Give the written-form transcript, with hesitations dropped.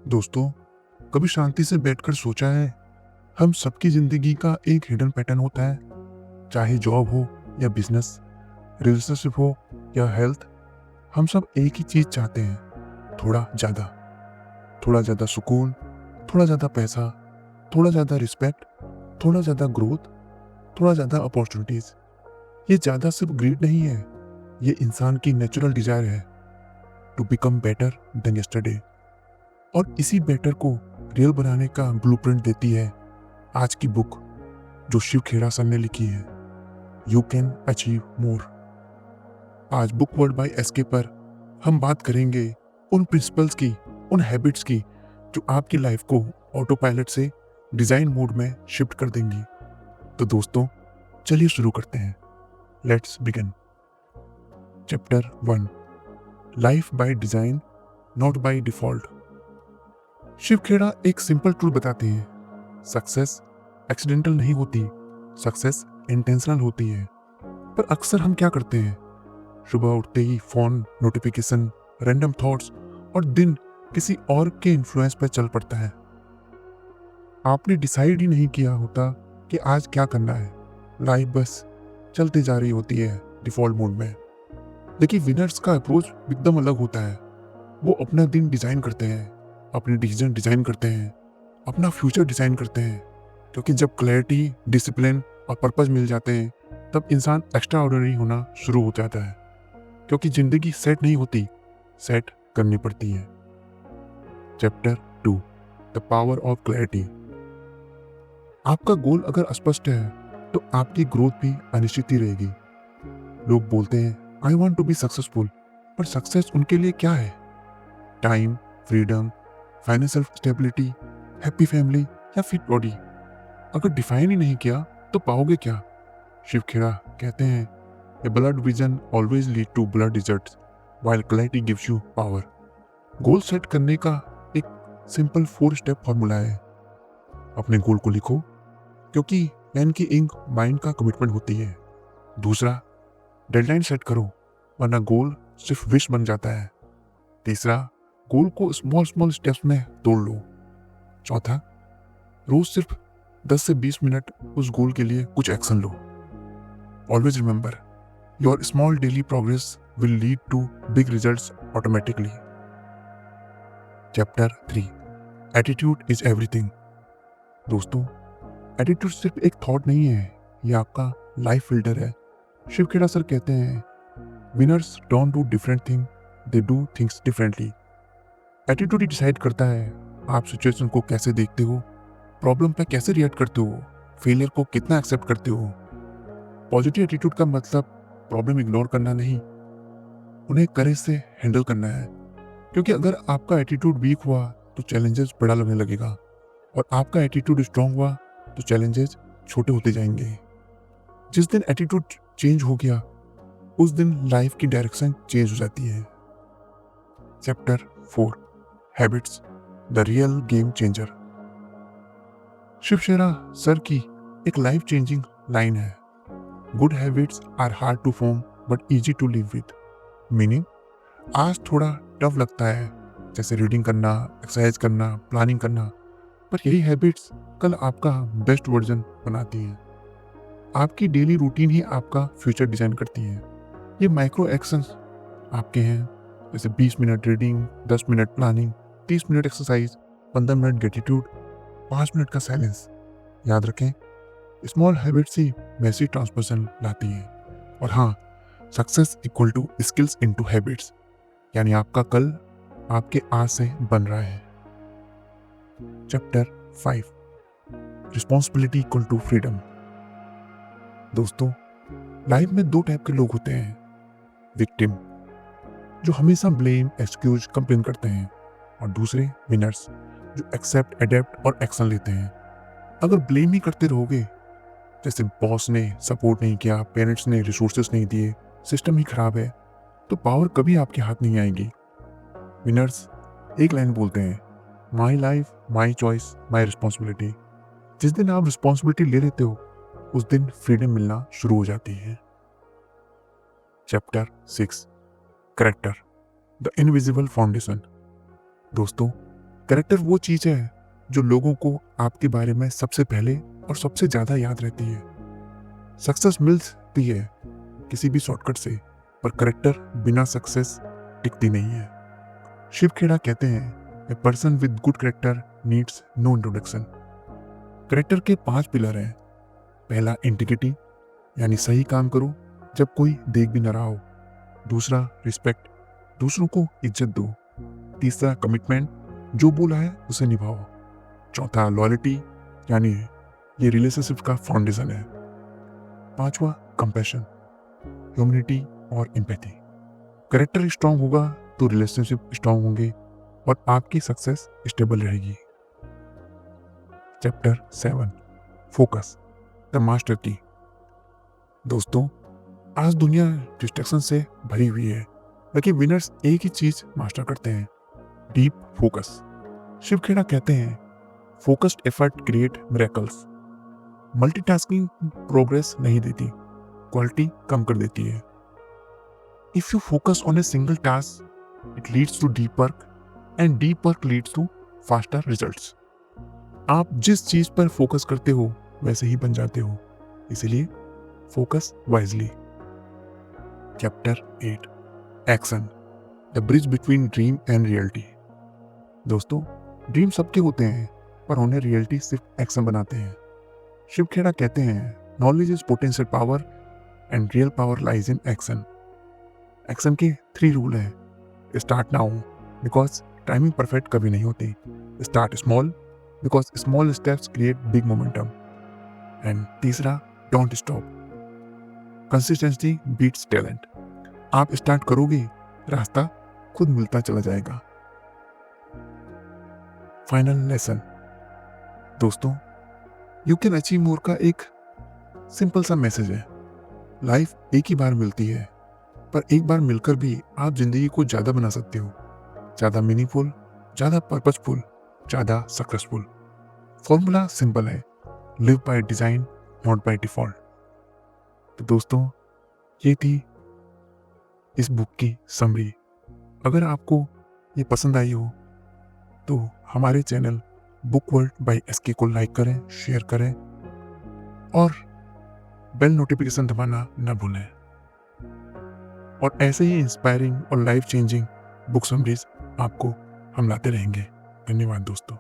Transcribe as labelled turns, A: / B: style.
A: दोस्तों, कभी शांति से बैठकर सोचा है, हम सबकी जिंदगी का एक हिडन पैटर्न होता है। चाहे जॉब हो या बिजनेस, रिलेशनशिप हो या हेल्थ, हम सब एक ही चीज चाहते हैं। थोड़ा ज्यादा सुकून, थोड़ा ज्यादा पैसा, थोड़ा ज्यादा रिस्पेक्ट, थोड़ा ज्यादा ग्रोथ, थोड़ा ज्यादा अपॉर्चुनिटीज। ये ज्यादा सिर्फ ग्रीड नहीं है, ये इंसान की नेचुरल डिजायर है to become better than yesterday. और इसी बेटर को रियल बनाने का ब्लूप्रिंट देती है आज की बुक जो शिव खेड़ा सर ने लिखी है, यू कैन अचीव मोर। आज बुक वर्ल्ड बाय एसके पर हम बात करेंगे उन प्रिंसिपल्स की, उन हैबिट्स की जो आपकी लाइफ को ऑटो पायलट से डिजाइन मोड में शिफ्ट कर देंगी। तो दोस्तों, चलिए शुरू करते हैं। Let's begin. Chapter 1, life by design not by default. Shiv Khera एक सिंपल ट्रूथ बताते हैं, सक्सेस एक्सीडेंटल नहीं होती, सक्सेस इंटेंशनल होती है। पर अक्सर हम क्या करते हैं, सुबह उठते ही फोन नोटिफिकेशन, रैंडम थॉट्स और दिन किसी और के इन्फ्लुएंस पर चल पड़ता है। आपने डिसाइड ही नहीं किया होता कि आज क्या करना है, लाइफ बस चलती जा रही होती है डिफॉल्ट मोड में। लेकिन विनर्स का अप्रोच एकदम अलग होता है। वो अपना दिन डिजाइन करते हैं, अपने डिसीजन डिजाइन करते हैं, अपना फ्यूचर डिजाइन करते हैं। क्योंकि जब क्लैरिटी, डिसिप्लिन और पर्पस मिल जाते हैं तब इंसान एक्स्ट्रा ऑर्डिनरी होना शुरू हो जाता है। क्योंकि जिंदगी सेट नहीं होती, सेट करनी पड़ती है। Chapter 2, the power of clarity. आपका गोल अगर अस्पष्ट है तो आपकी ग्रोथ भी अनिश्चित ही रहेगी। लोग बोलते हैं I want to be successful, पर सक्सेस उनके लिए क्या है? Time, freedom, financial stability, happy family या फिट बॉडी? अगर डिफाइन ही नहीं किया तो पाओगे क्या? शिव खेड़ा कहते हैं, a blurred vision always lead to blurred results while clarity gives you power. Goal set करने का एक सिंपल 4 स्टेप फॉर्मूला है। अपने गोल को लिखो, क्योंकि पेन की इंक माइंड का कमिटमेंट होती है। दूसरा, डेडलाइन सेट करो, वरना गोल सिर्फ विश बन जाता है। तीसरा, गोल को स्मॉल स्मॉल स्टेप्स में तोड़ लो। चौथा, रोज सिर्फ 10 से 20 मिनट उस गोल के लिए कुछ एक्शन लो। Always remember, your small daily progress will lead to big results automatically. Chapter 3, attitude is everything. दोस्तों, एटीट्यूड सिर्फ एक थॉट नहीं है, ये आपका लाइफ फिल्टर है। शिव खेड़ा सर कहते हैं, winners don't do different thing, they do things differently. Attitude he decide करता है आप सिचुएशन को कैसे देखते हो, प्रॉब्लम पे कैसे रिएक्ट करते हो, फेलियर को कितना एक्सेप्ट करते हो। पॉजिटिव एटीट्यूड का मतलब प्रॉब्लम इग्नोर करना नहीं, उन्हें करेज से हैंडल करना है। क्योंकि अगर आपका एटीट्यूड वीक हुआ तो चैलेंजेस बड़ा लगने लगेगा, और आपका एटीट्यूड स्ट्रांग हुआ तो चैलेंजेस छोटे होते जाएंगे। जिस दिन एटीट्यूड चेंज हो गया उस दिन लाइफ की डायरेक्शन चेंज हो जाती है। Chapter 4, habits, the real game changer. Shiv Kheda sir की एक लाइफ चेंजिंग लाइन है, good habits are hard to form but easy to live with. Meaning, आज थोड़ा टफ लगता है, जैसे रीडिंग करना, एक्सरसाइज करना, प्लानिंग करना, पर यही हैबिट्स कल आपका बेस्ट वर्जन बनाती हैं। आपकी डेली रूटीन ही आपका फ्यूचर डिजाइन करती है। ये माइक्रो एक्शंस आपके हैं, जैसे 20 minute reading, 10 minute planning, 30 minute exercise, 15 minute gratitude, 5 minute का साइलेंस। याद रखें, स्मॉल हैबिट्स ही मैसिव ट्रांसफॉर्मेशन लाती है। और हाँ, success equal to skills into habits, यानी आपका कल आपके आज से बन रहा है। Chapter 5, responsibility equal to freedom. दोस्तों, लाइफ में 2 टाइप के लोग होते हैं, विक्टिम जो हमेशा ब्लेम, एक्सक्यूज, कंप्लेन करते हैं, और दूसरे विनर्स जो एक्सेप्ट, अडेप्ट और एक्शन लेते हैं। अगर ब्लेम ही करते रहोगे, जैसे बॉस ने सपोर्ट नहीं किया, पेरेंट्स ने रिसोर्सेस नहीं दिए, सिस्टम ही खराब है, तो पावर कभी आपके हाथ नहीं आएगी। विनर्स एक लाइन बोलते हैं, my life, my choice, my responsibility. जिस दिन आप रिस्पॉन्सिबिलिटी ले लेते हो उस दिन फ्रीडम मिलना शुरू हो जाती है। Chapter 6, character, the invisible foundation. दोस्तों, कैरेक्टर वो चीज है जो लोगों को आपके बारे में सबसे पहले और सबसे ज्यादा याद रहती है। सक्सेस मिलती है किसी भी शॉर्टकट से, पर कैरेक्टर बिना सक्सेस टिकती नहीं है। शिव खेड़ा कहते हैं, a person with good character needs no introduction. Character के 5 पिलर हैं। पहला इंटीग्रिटी, यानी सही काम करो जब कोई देख भी न रहा हो। दूसरा रिस्पेक्ट, दूसरों को इज्जत दो। तीसरा कमिटमेंट, जो बोला है उसे निभाओ। चौथा लॉयल्टी, यानी ये रिलेशनशिप का फाउंडेशन है। पांचवा कंपैशन, ह्यूमैनिटी और एम्पैथी। कैरेक्टर स्ट्रांग होगा तो रिलेशनशिप स्ट्रांग होंगे और आपकी सक्सेस स्टेबल रहेगी। चैप्टर 7, फोकस, द मास्टर की। दोस्तों, आज दुनिया डिस्ट्रैक्शन से भरी हुई है, लेकिन विनर्स एक ही चीज मास्टर करते हैं, डीप फोकस। शिव खेड़ा कहते हैं, focused effort create miracles. Multitasking progress नहीं देती, क्वालिटी कम कर देती है। If you focus on a single task, it leads to deep work and deep work leads to faster results. आप जिस चीज पर फोकस करते हो वैसे ही बन जाते हो, इसलिए focus wisely. Chapter 8, action, the bridge between dream and reality. दोस्तों, ड्रीम सबके होते हैं, पर उन्हें रियलिटी सिर्फ एक्शन बनाते हैं। शिव खेड़ा कहते हैं, knowledge is potential power and real power lies in action. Action के 3 रूल हैं। Start now, because timing perfect कभी नहीं होती। Start small, because small steps create big momentum. And तीसरा, don't stop, consistency beats talent. आप start करोगे, रास्ता खुद मिलता चला जाएगा। Final lesson. दोस्तों, यू कैन अचीव मोर का एक सिंपल सा मैसेज है। लाइफ एक ही बार मिलती है, पर एक बार मिलकर भी आप जिंदगी को ज्यादा बना सकते हो, ज्यादा मीनिंगफुल, ज्यादा पर्पसफुल, ज्यादा सक्सेसफुल। फॉर्मूला सिंपल है, live by design not by default. तो दोस्तों, ये थी इस बुक की समरी। अगर आपको ये पसंद आई हो तो हमारे channel book world by SK को लाइक करें, शेयर करें और बेल नोटिफिकेशन दबाना न भूलें। और ऐसे ही इंस्पायरिंग और लाइफ चेंजिंग बुक समरीज आपको हम लाते रहेंगे। धन्यवाद दोस्तों।